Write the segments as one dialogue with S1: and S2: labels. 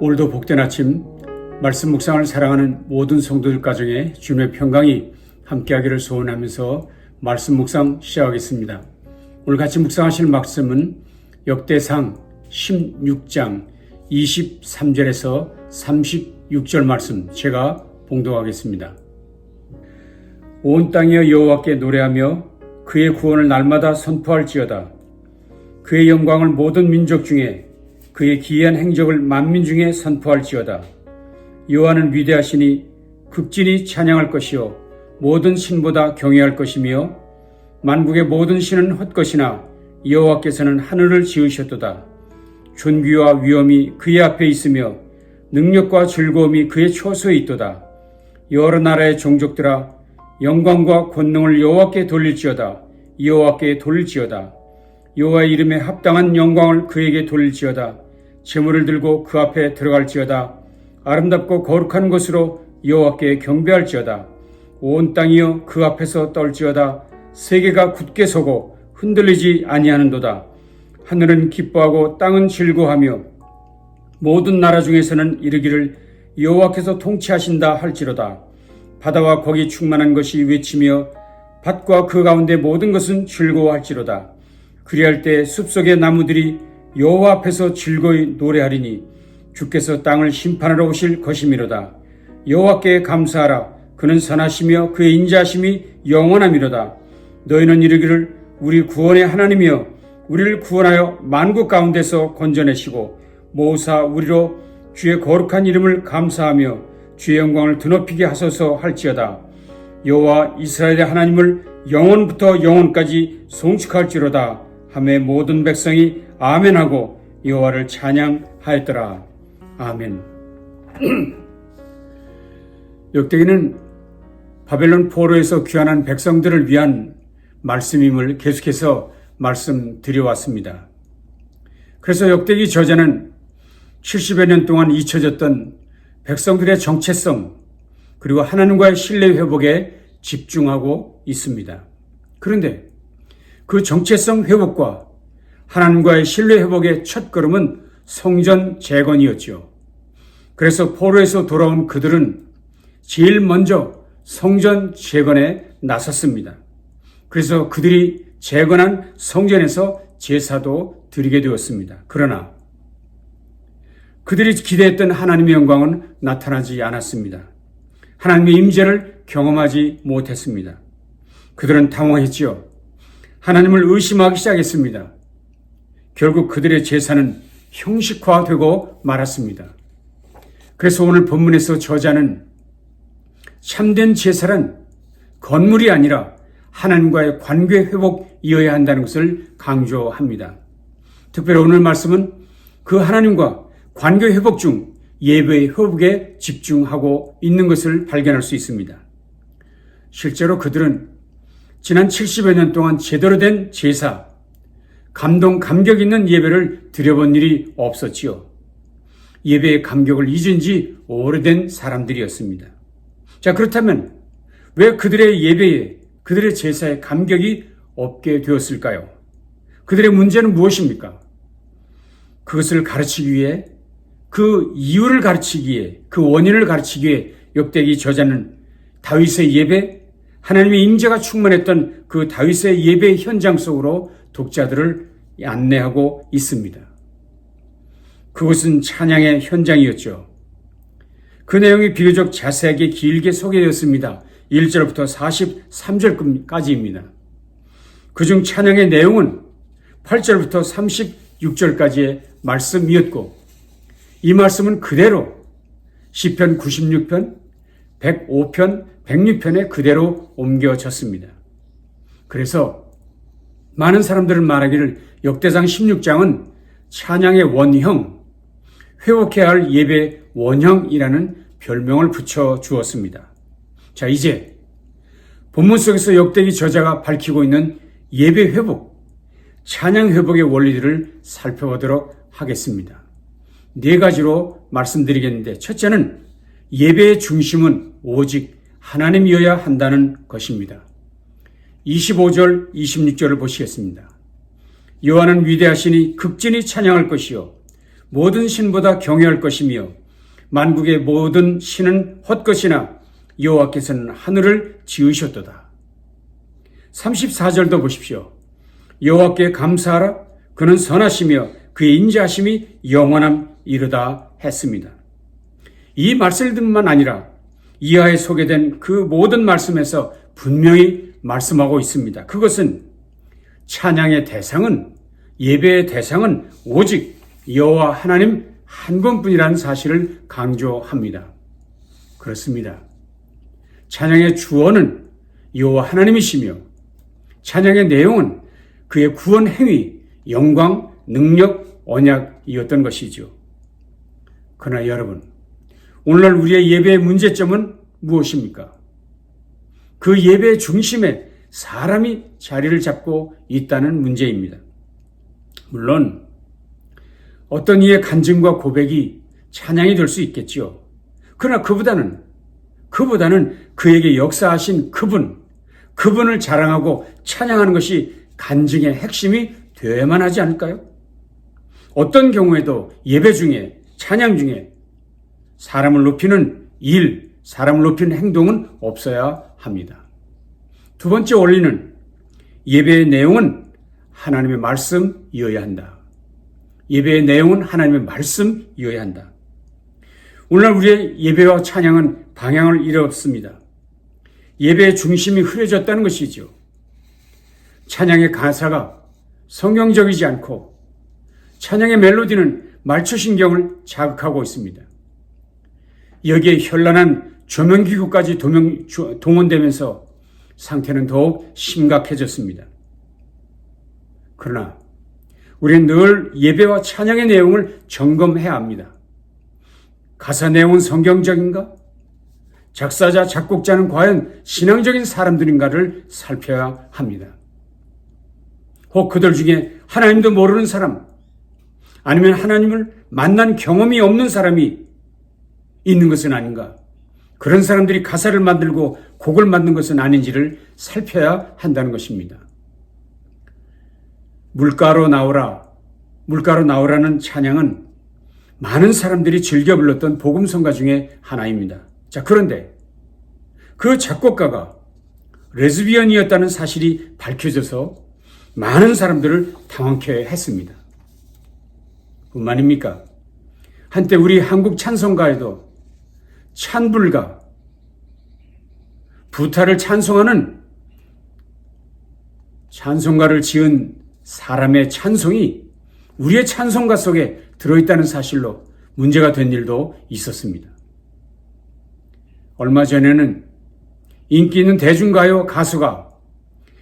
S1: 오늘도 복된 아침 말씀 묵상을 사랑하는 모든 성도들 가정에 주님의 평강이 함께하기를 소원하면서 말씀 묵상 시작하겠습니다. 오늘 같이 묵상하실 말씀은 역대상 16장 23절에서 36절 말씀 제가 봉독하겠습니다. 온 땅이여 여호와께 노래하며 그의 구원을 날마다 선포할지어다. 그의 영광을 모든 민족 중에 그의 기이한 행적을 만민 중에 선포할지어다. 여호와는 위대하시니 극진히 찬양할 것이요 모든 신보다 경외할 것이며 만국의 모든 신은 헛것이나 여호와께서는 하늘을 지으셨도다. 존귀와 위엄이 그의 앞에 있으며 능력과 즐거움이 그의 처소에 있도다. 여러 나라의 종족들아 영광과 권능을 여호와께 돌릴지어다. 여호와께 돌릴지어다. 여호와의 이름에 합당한 영광을 그에게 돌릴지어다. 제물을 들고 그 앞에 들어갈지어다. 아름답고 거룩한 것으로 여호와께 경배할지어다. 온 땅이여 그 앞에서 떨지어다. 세계가 굳게 서고 흔들리지 아니하는도다. 하늘은 기뻐하고 땅은 즐거워하며 모든 나라 중에서는 이르기를 여호와께서 통치하신다 할지로다. 바다와 거기 충만한 것이 외치며 밭과 그 가운데 모든 것은 즐거워할지로다. 그리할 때 숲속의 나무들이 여호와 앞에서 즐거이 노래하리니 주께서 땅을 심판하러 오실 것이미로다. 여호와께 감사하라. 그는 선하시며 그의 인자하심이 영원하미로다. 너희는 이르기를 우리 구원의 하나님이여 우리를 구원하여 만국 가운데서 건져내시고 모사 우리로 주의 거룩한 이름을 감사하며 주의 영광을 드높이게 하소서 할지어다. 여호와 이스라엘의 하나님을 영원부터 영원까지 송축할지로다. 하매 모든 백성이 아멘하고 여호와를 찬양하였더라. 아멘. 역대기는 바벨론 포로에서 귀환한 백성들을 위한 말씀임을 계속해서 말씀드려왔습니다. 그래서 역대기 저자는 70여 년 동안 잊혀졌던 백성들의 정체성 그리고 하나님과의 신뢰 회복에 집중하고 있습니다. 그런데 그 정체성 회복과 하나님과의 신뢰 회복의 첫걸음은 성전 재건이었죠. 그래서 포로에서 돌아온 그들은 제일 먼저 성전 재건에 나섰습니다. 그래서 그들이 재건한 성전에서 제사도 드리게 되었습니다. 그러나 그들이 기대했던 하나님의 영광은 나타나지 않았습니다. 하나님의 임재를 경험하지 못했습니다. 그들은 당황했지요. 하나님을 의심하기 시작했습니다. 결국 그들의 제사는 형식화되고 말았습니다. 그래서 오늘 본문에서 저자는 참된 제사란 건물이 아니라 하나님과의 관계 회복이어야 한다는 것을 강조합니다. 특별히 오늘 말씀은 그 하나님과 관계 회복 중 예배의 회복에 집중하고 있는 것을 발견할 수 있습니다. 실제로 그들은 지난 70여 년 동안 제대로 된 제사, 감격 있는 예배를 드려본 일이 없었지요. 예배의 감격을 잊은 지 오래된 사람들이었습니다. 자, 그렇다면 왜 그들의 예배에, 그들의 제사에 감격이 없게 되었을까요? 그들의 문제는 무엇입니까? 그것을 가르치기 위해, 그 이유를 가르치기 위해, 그 원인을 가르치기 위해 역대기 저자는 다윗의 예배, 하나님의 임재가 충만했던 그 다윗의 예배 현장 속으로 독자들을 안내하고 있습니다. 그것은 찬양의 현장이었죠. 그 내용이 비교적 자세하게 길게 소개되었습니다. 1절부터 43절까지입니다. 그중 찬양의 내용은 8절부터 36절까지의 말씀이었고 이 말씀은 그대로 시편 96편, 105편, 106편에 그대로 옮겨졌습니다. 그래서 많은 사람들은 말하기를 역대상 16장은 찬양의 원형, 회복해야 할 예배 원형이라는 별명을 붙여 주었습니다. 자, 이제 본문 속에서 역대기 저자가 밝히고 있는 예배 회복, 찬양 회복의 원리들을 살펴보도록 하겠습니다. 네 가지로 말씀드리겠는데 첫째는 예배의 중심은 오직 하나님이어야 한다는 것입니다. 25절, 26절을 보시겠습니다. 여호와는 위대하시니 극진히 찬양할 것이요 모든 신보다 경외할 것이며 만국의 모든 신은 헛것이나 여호와께서는 하늘을 지으셨도다. 34절도 보십시오. 여호와께 감사하라. 그는 선하시며 그의 인자하심이 영원함이르다 했습니다. 이 말씀들만 아니라 이하에 소개된 그 모든 말씀에서 분명히 말씀하고 있습니다. 그것은 찬양의 대상은, 예배의 대상은 오직 여호와 하나님 한 분뿐이라는 사실을 강조합니다. 그렇습니다. 찬양의 주어는 여호와 하나님이시며 찬양의 내용은 그의 구원 행위, 영광, 능력, 언약이었던 것이죠. 그러나 여러분, 오늘날 우리의 예배의 문제점은 무엇입니까? 그 예배의 중심에 사람이 자리를 잡고 있다는 문제입니다. 물론 어떤 이의 간증과 고백이 찬양이 될 수 있겠지요. 그러나 그보다는 그에게 역사하신 그분을 자랑하고 찬양하는 것이 간증의 핵심이 되어야만 하지 않을까요? 어떤 경우에도 예배 중에, 찬양 중에 사람을 높이는 일, 사람을 높이는 행동은 없어야 합니다. 두 번째 원리는 예배의 내용은 하나님의 말씀이어야 한다. 예배의 내용은 하나님의 말씀이어야 한다. 오늘날 우리의 예배와 찬양은 방향을 잃었습니다. 예배의 중심이 흐려졌다는 것이죠. 찬양의 가사가 성경적이지 않고 찬양의 멜로디는 말초신경을 자극하고 있습니다. 여기에 현란한 조명기구까지 동원되면서 상태는 더욱 심각해졌습니다. 그러나 우리는 늘 예배와 찬양의 내용을 점검해야 합니다. 가사 내용은 성경적인가? 작사자, 작곡자는 과연 신앙적인 사람들인가를 살펴야 합니다. 혹 그들 중에 하나님도 모르는 사람, 아니면 하나님을 만난 경험이 없는 사람이 있는 것은 아닌가? 그런 사람들이 가사를 만들고 곡을 만든 것은 아닌지를 살펴야 한다는 것입니다. 물가로 나오라는 찬양은 많은 사람들이 즐겨 불렀던 복음성가 중에 하나입니다. 자, 그런데 그 작곡가가 레즈비언이었다는 사실이 밝혀져서 많은 사람들을 당황케 했습니다. 뿐만입니까? 한때 우리 한국 찬송가에도 찬불가, 부타를 찬송하는 찬송가를 지은 사람의 찬송이 우리의 찬송가 속에 들어있다는 사실로 문제가 된 일도 있었습니다. 얼마 전에는 인기 있는 대중가요 가수가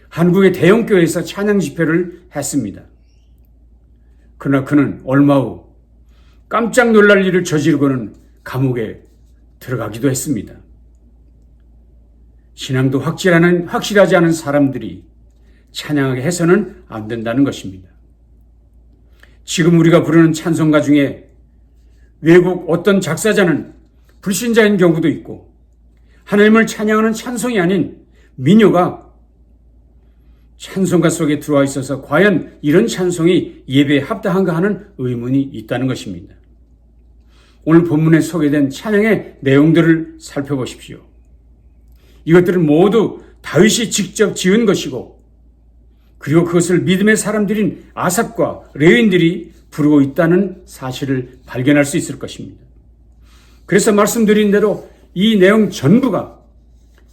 S1: 한국의 대형교회에서 찬양 집회를 했습니다. 그러나 그는 얼마 후 깜짝 놀랄 일을 저지르고는 감옥에 들어가기도 했습니다. 신앙도 확실하지 않은 사람들이 찬양하게 해서는 안 된다는 것입니다. 지금 우리가 부르는 찬송가 중에 외국 어떤 작사자는 불신자인 경우도 있고 하나님을 찬양하는 찬송이 아닌 민요가 찬송가 속에 들어와 있어서 과연 이런 찬송이 예배에 합당한가 하는 의문이 있다는 것입니다. 오늘 본문에 소개된 찬양의 내용들을 살펴보십시오. 이것들은 모두 다윗이 직접 지은 것이고 그리고 그것을 믿음의 사람들인 아삽과 레위인들이 부르고 있다는 사실을 발견할 수 있을 것입니다. 그래서 말씀드린 대로 이 내용 전부가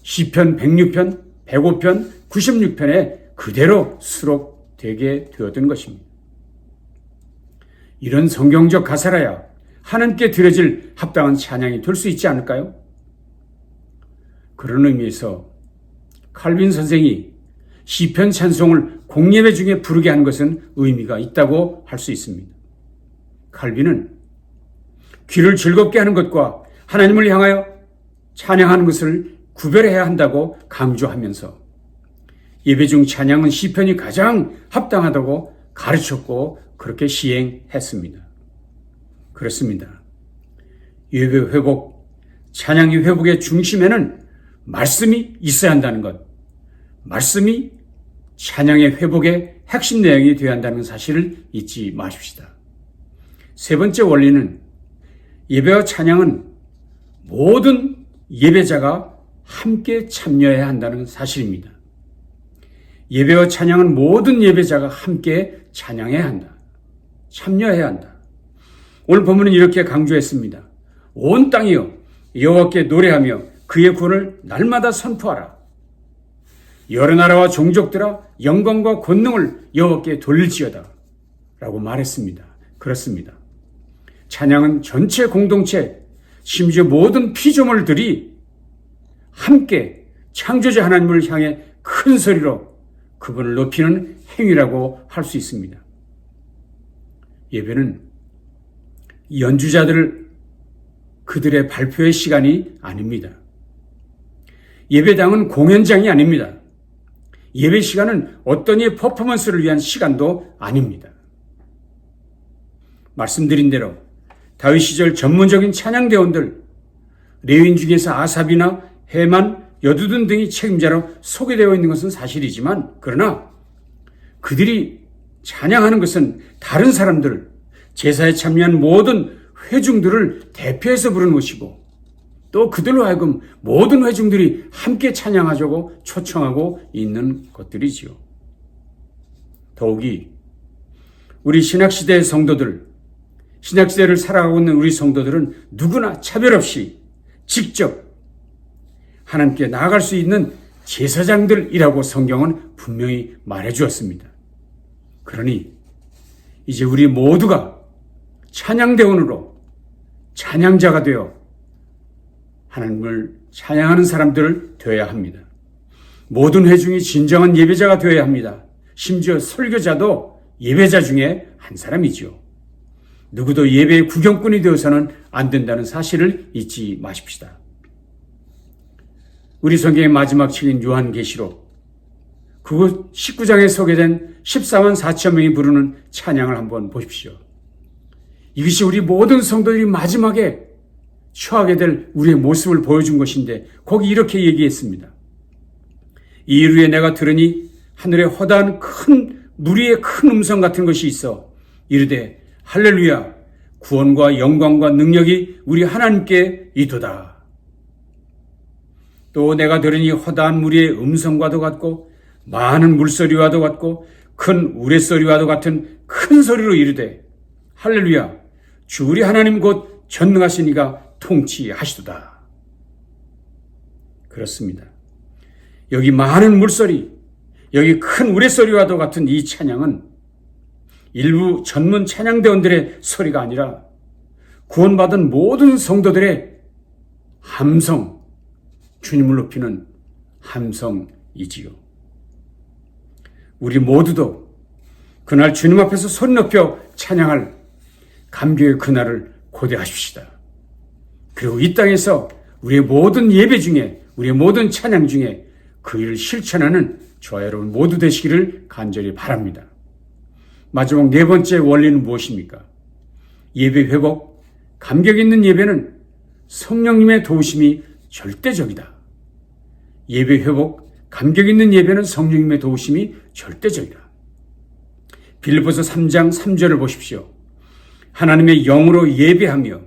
S1: 시편 106편, 105편, 96편에 그대로 수록되게 되었던 것입니다. 이런 성경적 가사라야 하나님께 드려질 합당한 찬양이 될 수 있지 않을까요? 그런 의미에서 칼빈 선생이 시편 찬송을 공예배 중에 부르게 하는 것은 의미가 있다고 할 수 있습니다. 칼빈은 귀를 즐겁게 하는 것과 하나님을 향하여 찬양하는 것을 구별해야 한다고 강조하면서 예배 중 찬양은 시편이 가장 합당하다고 가르쳤고 그렇게 시행했습니다. 그렇습니다. 예배 회복, 찬양의 회복의 중심에는 말씀이 있어야 한다는 것, 말씀이 찬양의 회복의 핵심 내용이 되어야 한다는 사실을 잊지 마십시다. 세 번째 원리는 예배와 찬양은 모든 예배자가 함께 참여해야 한다는 사실입니다. 예배와 찬양은 모든 예배자가 함께 찬양해야 한다. 참여해야 한다. 오늘 본문은 이렇게 강조했습니다. 온 땅이여 여호와께 노래하며 그의 구원을 날마다 선포하라. 여러 나라와 종족들아 영광과 권능을 여호와께 돌릴지어다 라고 말했습니다. 그렇습니다. 찬양은 전체 공동체, 심지어 모든 피조물들이 함께 창조자 하나님을 향해 큰 소리로 그분을 높이는 행위라고 할 수 있습니다. 예배는 연주자들 그들의 발표의 시간이 아닙니다. 예배당은 공연장이 아닙니다. 예배 시간은 어떤 이의 퍼포먼스를 위한 시간도 아닙니다. 말씀드린 대로 다윗 시절 전문적인 찬양대원들, 레위인 중에서 아삽이나 헤만, 여두둔 등이 책임자로 소개되어 있는 것은 사실이지만, 그러나 그들이 찬양하는 것은 다른 사람들, 제사에 참여한 모든 회중들을 대표해서 부르는 것이고, 또 그들로 하여금 모든 회중들이 함께 찬양하자고 초청하고 있는 것들이지요. 더욱이 우리 신학시대의 성도들, 신학시대를 살아가고 있는 우리 성도들은 누구나 차별 없이 직접 하나님께 나아갈 수 있는 제사장들이라고 성경은 분명히 말해주었습니다. 그러니 이제 우리 모두가 찬양대원으로 찬양자가 되어 하나님을 찬양하는 사람들 되어야 합니다. 모든 회중이 진정한 예배자가 되어야 합니다. 심지어 설교자도 예배자 중에 한 사람이지요. 누구도 예배의 구경꾼이 되어서는 안 된다는 사실을 잊지 마십시다. 우리 성경의 마지막 책인 요한계시록 그곳 19장에 소개된 14만 4천 명이 부르는 찬양을 한번 보십시오. 이것이 우리 모든 성도들이 마지막에 처하게 될 우리의 모습을 보여준 것인데 거기 이렇게 얘기했습니다. 이일 후에 내가 들으니 하늘에 허다한 큰 무리의 큰 음성 같은 것이 있어 이르되 할렐루야 구원과 영광과 능력이 우리 하나님께 있도다. 또 내가 들으니 허다한 무리의 음성과도 같고 많은 물소리와도 같고 큰 우레소리와도 같은 큰 소리로 이르되 할렐루야 주 우리 하나님 곧 전능하신 이가 통치하시도다. 그렇습니다. 여기 많은 물소리, 여기 큰 우레소리와도 같은 이 찬양은 일부 전문 찬양대원들의 소리가 아니라 구원받은 모든 성도들의 함성, 주님을 높이는 함성이지요. 우리 모두도 그날 주님 앞에서 손 높여 찬양할 감격의 그날을 고대하십시다. 그리고 이 땅에서 우리의 모든 예배 중에, 우리의 모든 찬양 중에 그 일을 실천하는 저와 여러분 모두 되시기를 간절히 바랍니다. 마지막 네 번째 원리는 무엇입니까? 예배 회복, 감격 있는 예배는 성령님의 도우심이 절대적이다. 예배 회복, 감격 있는 예배는 성령님의 도우심이 절대적이다. 빌립보서 3장 3절을 보십시오. 하나님의 영으로 예배하며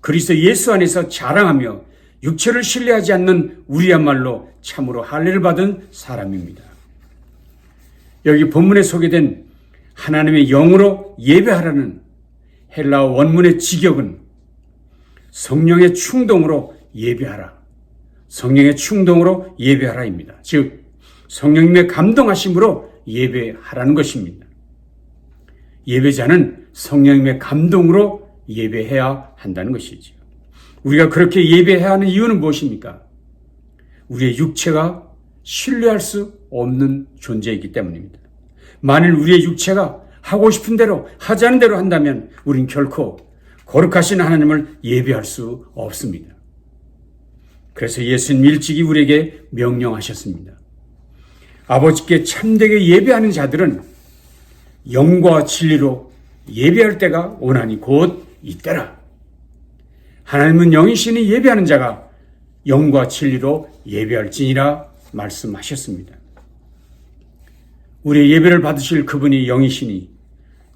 S1: 그리스도 예수 안에서 자랑하며 육체를 신뢰하지 않는 우리야말로 참으로 할례를 받은 사람입니다. 여기 본문에 소개된 하나님의 영으로 예배하라는 헬라어 원문의 직역은 성령의 충동으로 예배하라. 성령의 충동으로 예배하라입니다. 즉 성령님의 감동하심으로 예배하라는 것입니다. 예배자는 성령님의 감동으로 예배해야 한다는 것이죠. 우리가 그렇게 예배해야 하는 이유는 무엇입니까? 우리의 육체가 신뢰할 수 없는 존재이기 때문입니다. 만일 우리의 육체가 하고 싶은 대로 하지 않은 대로 한다면 우린 결코 거룩하신 하나님을 예배할 수 없습니다. 그래서 예수님 일찍이 우리에게 명령하셨습니다. 아버지께 참되게 예배하는 자들은 영과 진리로 예배할 때가 오나니 곧 이때라. 하나님은 영이시니 예배하는 자가 영과 진리로 예배할지니라 말씀하셨습니다. 우리의 예배를 받으실 그분이 영이시니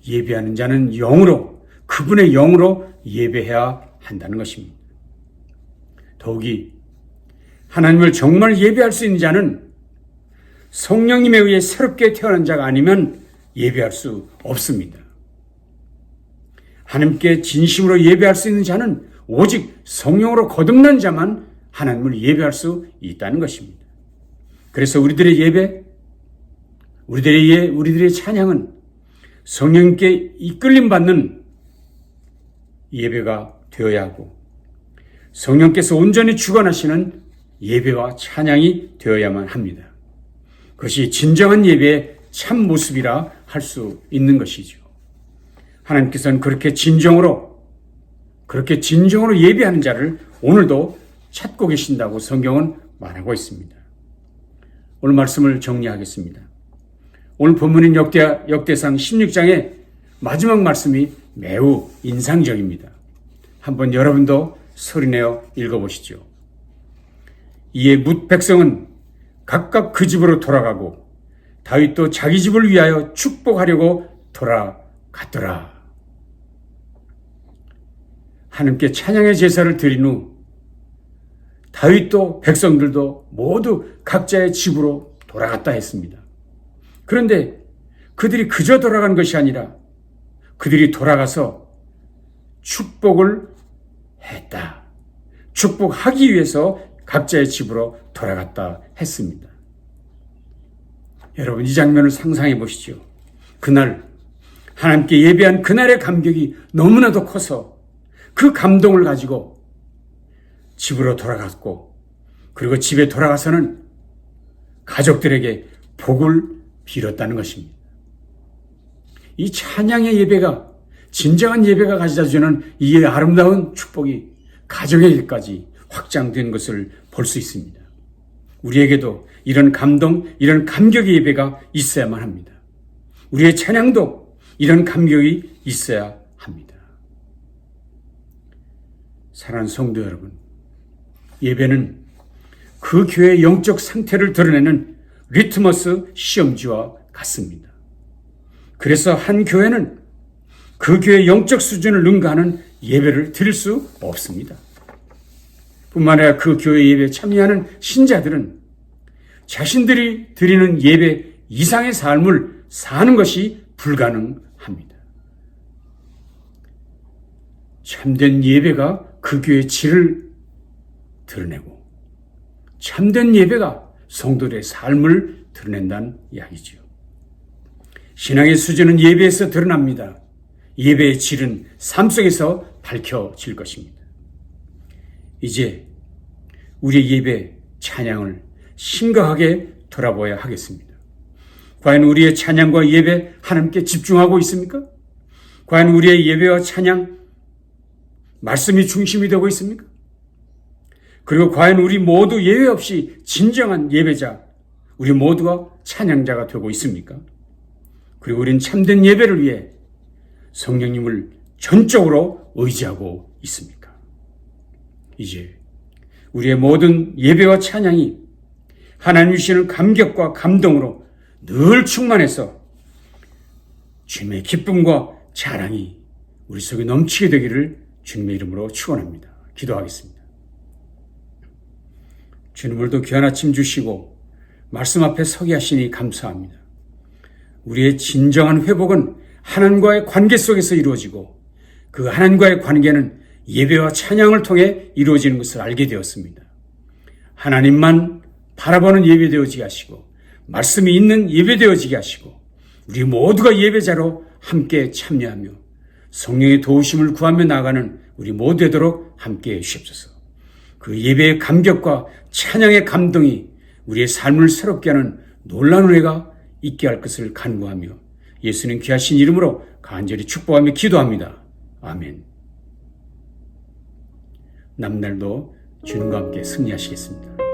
S1: 예배하는 자는 영으로, 그분의 영으로 예배해야 한다는 것입니다. 더욱이 하나님을 정말 예배할 수 있는 자는 성령님에 의해 새롭게 태어난 자가 아니면 예배할 수 없습니다. 하나님께 진심으로 예배할 수 있는 자는 오직 성령으로 거듭난 자만 하나님을 예배할 수 있다는 것입니다. 그래서 우리들의 예배, 우리들의 찬양은 성령님께 이끌림 받는 예배가 되어야 하고 성령께서 온전히 주관하시는 예배와 찬양이 되어야만 합니다. 그것이 진정한 예배의 참 모습이라 할 수 있는 것이죠. 하나님께서는 그렇게 진정으로 예배하는 자를 오늘도 찾고 계신다고 성경은 말하고 있습니다. 오늘 말씀을 정리하겠습니다. 오늘 본문인 역대상 16장의 마지막 말씀이 매우 인상적입니다. 한번 여러분도 소리내어 읽어보시죠. 이에 뭇 백성은 각각 그 집으로 돌아가고 다윗도 자기 집을 위하여 축복하려고 돌아갔더라. 하나님께 찬양의 제사를 드린 후 다윗도 백성들도 모두 각자의 집으로 돌아갔다 했습니다. 그런데 그들이 그저 돌아간 것이 아니라 그들이 돌아가서 축복을 했다. 축복하기 위해서 각자의 집으로 돌아갔다 했습니다. 여러분, 이 장면을 상상해 보시죠. 그날 하나님께 예배한 그날의 감격이 너무나도 커서 그 감동을 가지고 집으로 돌아갔고, 그리고 집에 돌아가서는 가족들에게 복을 빌었다는 것입니다. 이 찬양의 예배가, 진정한 예배가 가져다주는 이 아름다운 축복이 가정에게까지 확장된 것을 볼 수 있습니다. 우리에게도 이런 감동, 이런 감격의 예배가 있어야만 합니다. 우리의 찬양도 이런 감격이 있어야 합니다. 사랑하는 성도 여러분, 예배는 그 교회의 영적 상태를 드러내는 리트머스 시험지와 같습니다. 그래서 한 교회는 그 교회의 영적 수준을 능가하는 예배를 드릴 수 없습니다. 뿐만 아니라 그 교회 예배에 참여하는 신자들은 자신들이 드리는 예배 이상의 삶을 사는 것이 불가능합니다. 참된 예배가 그 교회의 질을 드러내고 참된 예배가 성도들의 삶을 드러낸다는 이야기죠. 신앙의 수준은 예배에서 드러납니다. 예배의 질은 삶 속에서 밝혀질 것입니다. 이제 우리의 예배, 찬양을 심각하게 돌아보아야 하겠습니다. 과연 우리의 찬양과 예배 하나님께 집중하고 있습니까? 과연 우리의 예배와 찬양, 말씀이 중심이 되고 있습니까? 그리고 과연 우리 모두 예외 없이 진정한 예배자, 우리 모두가 찬양자가 되고 있습니까? 그리고 우리는 참된 예배를 위해 성령님을 전적으로 의지하고 있습니까? 이제 우리의 모든 예배와 찬양이 하나님 주시는 감격과 감동으로 늘 충만해서 주님의 기쁨과 자랑이 우리 속에 넘치게 되기를 주님의 이름으로 축원합니다. 기도하겠습니다. 주님, 오늘도 귀한 아침 주시고 말씀 앞에 서게 하시니 감사합니다. 우리의 진정한 회복은 하나님과의 관계 속에서 이루어지고 그 하나님과의 관계는 예배와 찬양을 통해 이루어지는 것을 알게 되었습니다. 하나님만 바라보는 예배되어지게 하시고 말씀이 있는 예배되어지게 하시고 우리 모두가 예배자로 함께 참여하며 성령의 도우심을 구하며 나아가는 우리 모두 되도록 함께해 주시옵소서. 그 예배의 감격과 찬양의 감동이 우리의 삶을 새롭게 하는 놀라운 은혜가 있게 할 것을 간구하며 예수님 귀하신 이름으로 간절히 축복하며 기도합니다. 아멘. 남날도 주님과 함께 승리하시겠습니다.